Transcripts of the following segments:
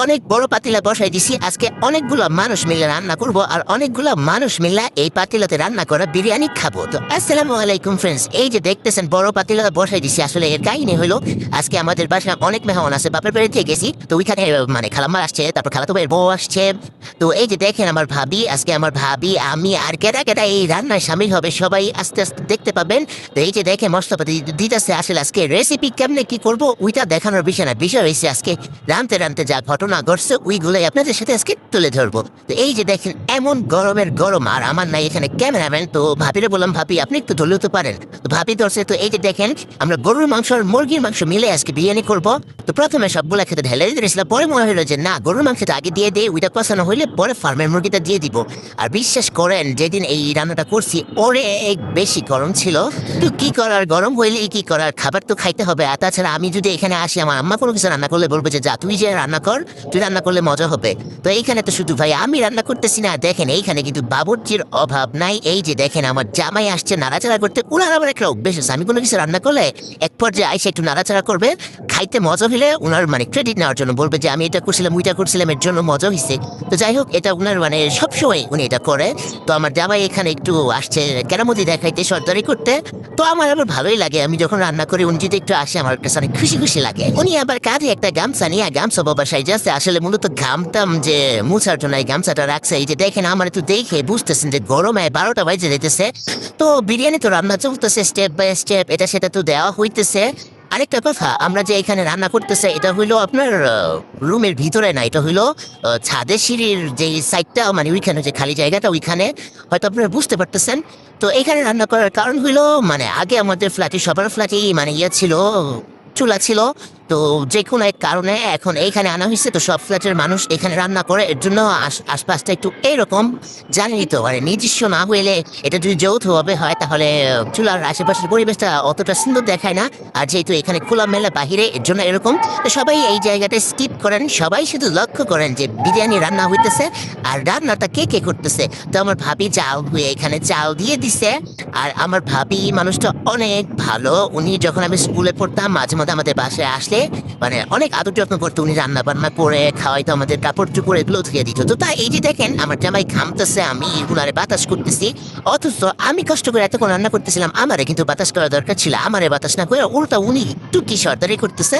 অনেক বড় পাতিলা বসাই দিছি। আজকে অনেকগুলো মানুষ মিলে রান্না করব, আর অনেকগুলো মানুষ মিলে এই পাতিলাতে রান্না করা বিরিয়ানি খাবো। তো আসসালামু আলাইকুম ফ্রেন্ডস, এই যে দেখতেছেন বড় পাতিলা বসাই দিছি। আসলে এর কাহিনী হলো, আজকে আমাদের বাসায় অনেক মেহমান আছে, বাপের বাড়িতে গেছি। তো ওইখানে মানে খালাম্মা আসছে, তারপর খালাতো ভাইয়ের বউ আসছে। তো এই যে দেখেন আমার ভাবি, আজকে আমার ভাবি, আমি আর কেটা কেটা এই রান্নায় সামিল হবে সবাই আস্তে আস্তে দেখতে পাবেন। তো এই যে দেখে মশলাপাতি দিতেছে। আসলে আজকে রেসিপি কেমনে কি করবো ওইটা দেখানোর বিষয় না, বিষয় হয়েছে আজকে রানতে রানতে যা ঘটনা ঘটছে ওইগুলোই আপনাদের সাথে আজকে তুলে ধরবো। তো এই যে দেখেন এমন গরমের গরম, আর আমার নাই এখানে ক্যামেরাম্যান। তো ভাবিরে বললাম, ভাবি আপনি একটু ধরলেও তো পারেন। তো ভাবি ধরছে। তো এই যে দেখেন আমরা গরুর মাংস আর মুরগির মাংস মিলে আজকে বিরিয়ানি করব। তো প্রথমে সবগুলা খেতে ঢেলে দিয়েছিলাম, পরে মনে হলো যে না, গরুর মাংসটা আগে দিয়ে দেয়, ওইটা কষানো হইলে পরে ফার্মের মুরগিটা দিয়ে দিব। আর বিশ্বাস করেন যেদিন এই রান্নাটা করছি ওরে বেশি গরম ছিল। তো কি করার, গরম হইলে কি করার, খাবার তো খাইতে হবে। আর তাছাড়া আমি যদি এখানে আসি, আমার আম্মা কোনো কিছু রান্না করলে বলবে যে যা তুই যে রান্না কর, তুই রান্না করলে মজা হবে। তো এইখানে তো শুধু ভাই আমি রান্না করতেছি না, দেখেন এইখানে কিন্তু বাবুর্চির অভাব নাই। এই যে দেখেন আমার জামাই আসছে নাড়াচাড়া করতে। ওনার আবার একটা অভ্যেস আছে, আমি কোনো কিছু রান্না করলে এক পর্যায়ে আইসে একটু নাড়াচাড়া করবে, খাইতে মজা হলে ওনার মানে ক্রেডিট নেওয়ার জন্য বলবে যে আমি এটা করছিলাম ওইটা করছিলাম এর জন্য মজা হয়েছে। তো যাই হোক, এটা ওনার মানে সবসময় উনি এটা করে। তো আমার জামাই এখানে একটু আসছে কেরামতি দেখাইতে, সর্দারি করতে। তো আমার আবার ভালোই লাগে, আমি যখন রান্না করি উনি যদি একটু আসে আমার কাছে অনেক খুশি খুশি লাগে। উনি আবার কাঁধে একটা গামছা নিয়ে, গামছা বাবা সাইজ আছে। আসলে মূলত ঘামতাম যে মুছার জন্য এই গামছাটা রাখছে। এই যে দেখেন আমার একটু দেখে বুঝতেছেন যে গরমে 12টা বাজে যেতেছে। তো বিরিয়ানি তো রান্না চলতেছে স্টেপ বাই স্টেপ, এটা সেটা তো দেওয়া হইতেছে। আরেকটা কথা, আমরা যে এখানে রান্না করতেছে এটা হইলো আপনার রুমের ভিতরে না, এটা হইলো ছাদের সিঁড়ির যে সাইডটা, মানে ওইখানে যে খালি জায়গাটা ওইখানে, হয়তো আপনারা বুঝতে পারতেছেন। তো এখানে রান্না করার কারণ হইলো, মানে আগে আমাদের ফ্ল্যাটে সবার ফ্ল্যাটেই মানে ছিল, চুলা ছিল। তো যে কোনো এক কারণে এখন এইখানে আনা হয়েছে। তো সব ফ্ল্যাটের মানুষ এখানে রান্না করে, এর জন্য আশপাশটা একটু এইরকম জানেনই তো, মানে নিজস্ব না হইলে, এটা যদি যৌথভাবে হয় তাহলে চুলার আশেপাশের পরিবেশটা অতটা সুন্দর দেখায় না। আর যেহেতু এখানে খোলামেলা বাহিরে, এর জন্য এরকম। তো সবাই এই জায়গাটা স্কিপ করেন, সবাই শুধু লক্ষ্য করেন যে বিরিয়ানি রান্না হইতেছে আর রান্নাটা কে কে করতেছে। তো আমার ভাবি চাল ধুয়ে এখানে চাল দিয়ে দিছে। আর আমার ভাবি মানুষটা অনেক ভালো। উনি যখন আমি স্কুলে পড়তাম মাঝে মধ্যে আমাদের বাসায় আসলে মানে অনেক আদর যত্ন করতো। উনি রান্না বান্না করে খাওয়াইতো, আমাদের কাপড় চুপড় এগুলো ধুয়ে দিত। তো তাই এই যে দেখেন আমার জামাই ঘামতেছে, আমি উনারে বাতাস করতেছি। অথচ আমি কষ্ট করে এতক্ষণ রান্না করতেছিলাম, আমারে কিন্তু বাতাস করা দরকার ছিল। আমারে বাতাস না করে উল্টা উনি একটু কি সর্দারি করতেছে,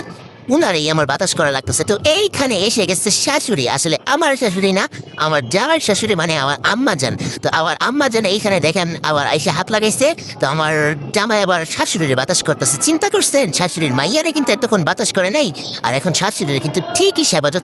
উনারই আমার বাতাস করা লাগতেছে। তো এইখানে এসে গেছে শাশুড়ি। আসলে আমার শাশুড়ি না, আমার যাওয়ার শাশুড়ি, মানে আমার আম্মা যান। তো আমার আম্মা যান এইখানে দেখেন আবার এসে হাত লাগাইছে। তো আমার জামাই আবার শাশুড়ির বাতাস করতেছে। চিন্তা করছেন, শাশুড়ির মাইয়ারে কিন্তু এতক্ষণ বাতাস করে নাই, আর এখন শাশুড়ির কিন্তু ঠিকই সেবা